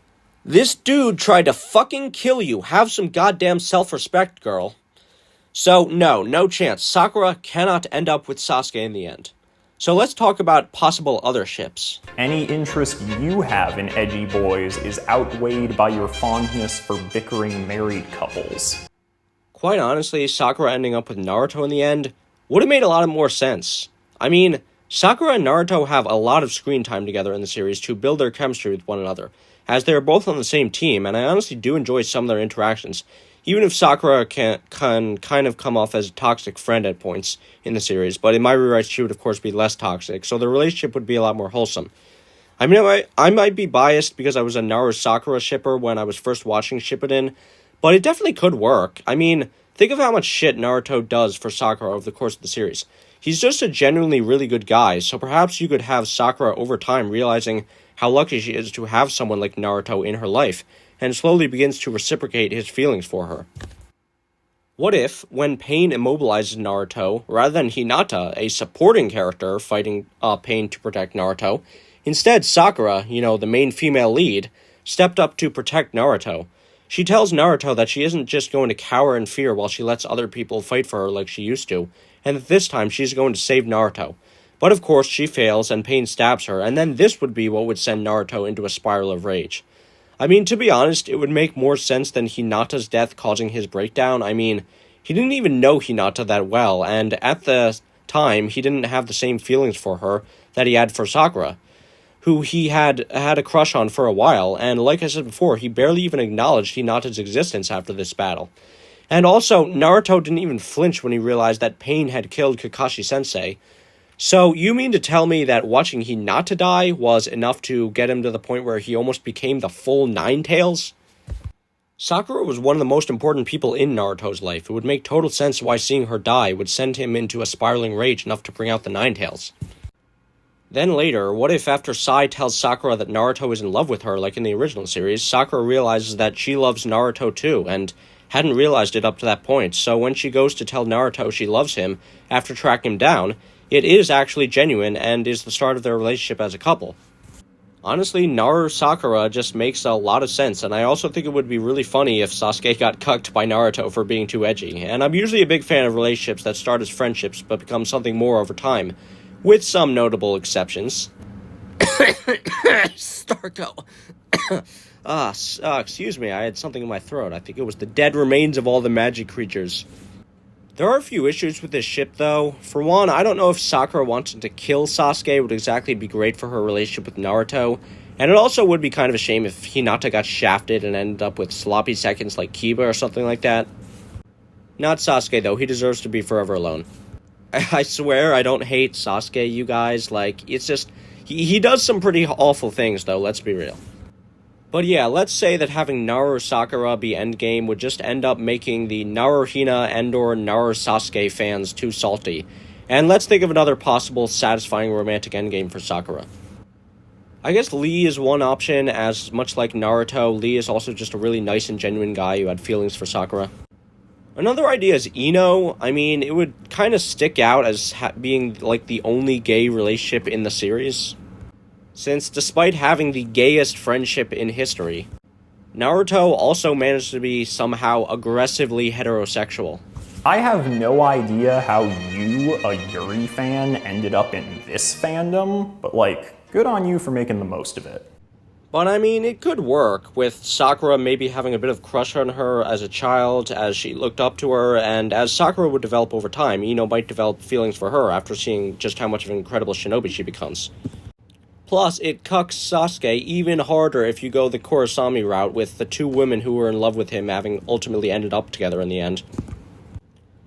This dude tried to fucking kill you. Have some goddamn self-respect, girl. So, no chance. Sakura cannot end up with Sasuke in the end. So let's talk about possible other ships. Any interest you have in edgy boys is outweighed by your fondness for bickering married couples. Quite honestly, Sakura ending up with Naruto in the end would have made a lot more sense. I mean, Sakura and Naruto have a lot of screen time together in the series to build their chemistry with one another, as they are both on the same team, and I honestly do enjoy some of their interactions, even if Sakura can kind of come off as a toxic friend at points in the series, but in my rewrites she would of course be less toxic, so the relationship would be a lot more wholesome. I mean, I might be biased because I was a Naru-Sakura shipper when I was first watching Shippuden, but it definitely could work. I mean, think of how much shit Naruto does for Sakura over the course of the series. He's just a genuinely really good guy, so perhaps you could have Sakura over time realizing how lucky she is to have someone like Naruto in her life, and slowly begins to reciprocate his feelings for her. What if, when Pain immobilizes Naruto, rather than Hinata, a supporting character fighting Pain to protect Naruto, instead Sakura, the main female lead, stepped up to protect Naruto? She tells Naruto that she isn't just going to cower in fear while she lets other people fight for her like she used to, and that this time she's going to save Naruto. But of course she fails and Pain stabs her, and then this would be what would send Naruto into a spiral of rage. I mean, to be honest, it would make more sense than Hinata's death causing his breakdown. I mean, he didn't even know Hinata that well, and at the time, he didn't have the same feelings for her that he had for Sakura, who he had a crush on for a while, and like I said before, he barely even acknowledged Hinata's existence after this battle. And also, Naruto didn't even flinch when he realized that Pain had killed Kakashi-sensei. So, you mean to tell me that watching Hinata die was enough to get him to the point where he almost became the full Nine Tails? Sakura was one of the most important people in Naruto's life. It would make total sense why seeing her die would send him into a spiraling rage enough to bring out the Nine Tails. Then later, what if after Sai tells Sakura that Naruto is in love with her, like in the original series, Sakura realizes that she loves Naruto too, and hadn't realized it up to that point, so when she goes to tell Naruto she loves him after tracking him down, it is actually genuine and is the start of their relationship as a couple. Honestly, Naru-Sakura just makes a lot of sense, and I also think it would be really funny if Sasuke got cucked by Naruto for being too edgy, and I'm usually a big fan of relationships that start as friendships but become something more over time, with some notable exceptions. Starko. Excuse me, I had something in my throat. I think it was the dead remains of all the magic creatures. There are a few issues with this ship, though. For one, I don't know if Sakura wanting to kill Sasuke would exactly be great for her relationship with Naruto, and it also would be kind of a shame if Hinata got shafted and ended up with sloppy seconds like Kiba or something like that. Not Sasuke, though. He deserves to be forever alone. I swear I don't hate Sasuke, you guys. It's just... He does some pretty awful things, though, let's be real. But yeah, let's say that having Naru-Sakura be endgame would just end up making the Naruhina and/or Naru-Sasuke fans too salty. And let's think of another possible satisfying romantic endgame for Sakura. I guess Lee is one option, as much like Naruto, Lee is also just a really nice and genuine guy who had feelings for Sakura. Another idea is Ino. I mean, it would kind of stick out as being like the only gay relationship in the series, since despite having the gayest friendship in history, Naruto also managed to be somehow aggressively heterosexual. I have no idea how you, a Yuri fan, ended up in this fandom, but good on you for making the most of it. But I mean, it could work, with Sakura maybe having a bit of crush on her as a child, as she looked up to her, and as Sakura would develop over time, Ino might develop feelings for her after seeing just how much of an incredible shinobi she becomes. Plus, it cucks Sasuke even harder if you go the Kurosami route, with the two women who were in love with him having ultimately ended up together in the end.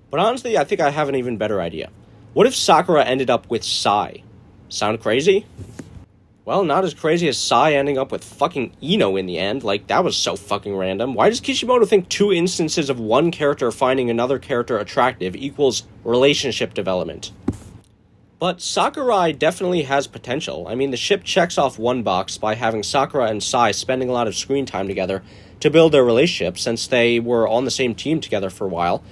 But honestly, I think I have an even better idea. What if Sakura ended up with Sai? Sound crazy? Well, not as crazy as Sai ending up with fucking Ino in the end. Like, that was so fucking random. Why does Kishimoto think 2 instances of one character finding another character attractive equals relationship development? But Sakurai definitely has potential. I mean, the ship checks off one box by having Sakura and Sai spending a lot of screen time together to build their relationship, since they were on the same team together for a while.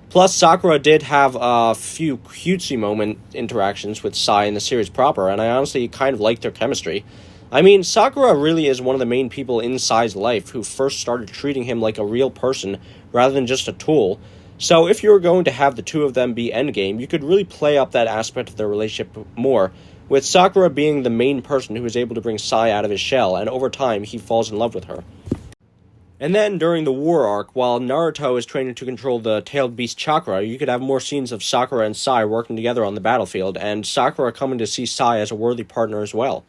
Plus, Sakura did have a few cutesy moment interactions with Sai in the series proper, and I honestly kind of liked their chemistry. I mean, Sakura really is one of the main people in Sai's life who first started treating him like a real person rather than just a tool. So if you were going to have the two of them be endgame, you could really play up that aspect of their relationship more, with Sakura being the main person who is able to bring Sai out of his shell, and over time he falls in love with her. And then, during the war arc, while Naruto is training to control the tailed beast chakra, you could have more scenes of Sakura and Sai working together on the battlefield, and Sakura coming to see Sai as a worthy partner as well.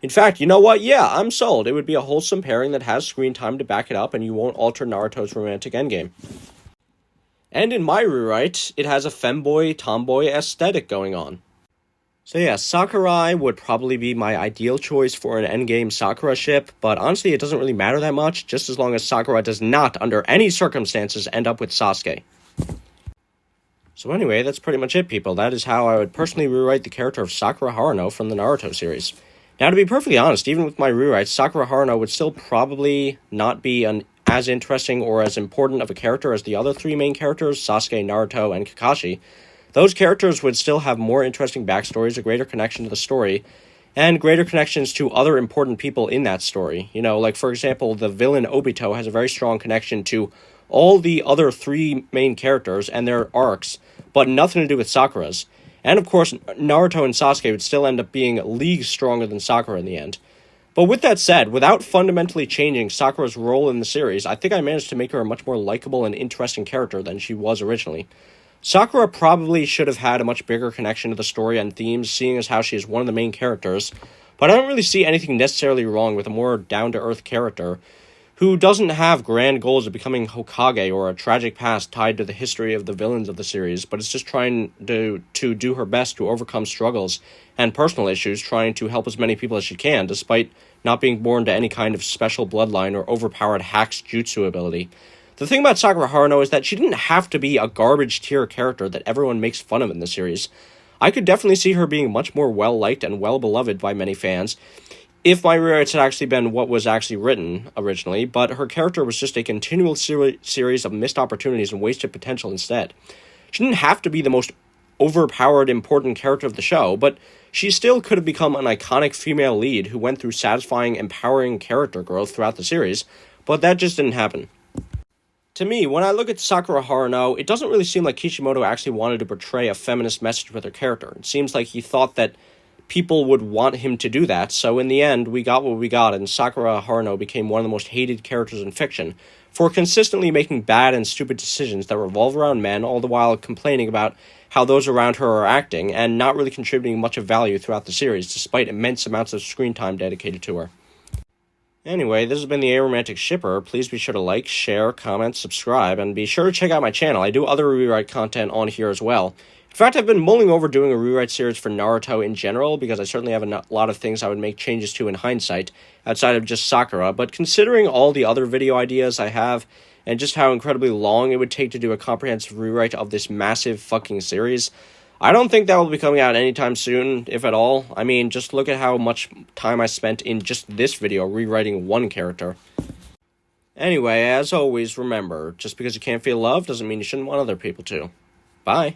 In fact, you know what? Yeah, I'm sold. It would be a wholesome pairing that has screen time to back it up, and you won't alter Naruto's romantic endgame. And in my rewrite, it has a femboy, tomboy aesthetic going on. So yeah, Sakurai would probably be my ideal choice for an endgame Sakura ship, but honestly it doesn't really matter that much, just as long as Sakura does not, under any circumstances, end up with Sasuke. So anyway, that's pretty much it, people. That is how I would personally rewrite the character of Sakura Haruno from the Naruto series. Now, to be perfectly honest, even with my rewrites, Sakura Haruno would still probably not be as interesting or as important of a character as the other 3 main characters, Sasuke, Naruto, and Kakashi. Those characters would still have more interesting backstories, a greater connection to the story, and greater connections to other important people in that story. You know, like, for example, the villain Obito has a very strong connection to all the other 3 main characters and their arcs, but nothing to do with Sakura's. And, of course, Naruto and Sasuke would still end up being leagues stronger than Sakura in the end. But with that said, without fundamentally changing Sakura's role in the series, I think I managed to make her a much more likable and interesting character than she was originally. Sakura probably should have had a much bigger connection to the story and themes, seeing as how she is one of the main characters, but I don't really see anything necessarily wrong with a more down-to-earth character who doesn't have grand goals of becoming Hokage or a tragic past tied to the history of the villains of the series, but is just trying to do her best to overcome struggles and personal issues, trying to help as many people as she can, despite not being born to any kind of special bloodline or overpowered hack's jutsu ability. The thing about Sakura Haruno is that she didn't have to be a garbage-tier character that everyone makes fun of in the series. I could definitely see her being much more well-liked and well-beloved by many fans if my rewrites had actually been what was actually written originally, but her character was just a continual series of missed opportunities and wasted potential instead. She didn't have to be the most overpowered, important character of the show, but she still could have become an iconic female lead who went through satisfying, empowering character growth throughout the series, but that just didn't happen. To me, when I look at Sakura Haruno, it doesn't really seem like Kishimoto actually wanted to portray a feminist message with her character. It seems like he thought that people would want him to do that, so in the end, we got what we got, and Sakura Haruno became one of the most hated characters in fiction for consistently making bad and stupid decisions that revolve around men, all the while complaining about how those around her are acting, and not really contributing much of value throughout the series, despite immense amounts of screen time dedicated to her. Anyway, this has been the Aromantic Shipper. Please be sure to like, share, comment, subscribe, and be sure to check out my channel. I do other rewrite content on here as well. In fact, I've been mulling over doing a rewrite series for Naruto in general, because I certainly have a lot of things I would make changes to in hindsight, outside of just Sakura, but considering all the other video ideas I have, and just how incredibly long it would take to do a comprehensive rewrite of this massive fucking series, I don't think that will be coming out anytime soon, if at all. I mean, just look at how much time I spent in just this video rewriting one character. Anyway, as always, remember, just because you can't feel love doesn't mean you shouldn't want other people to. Bye.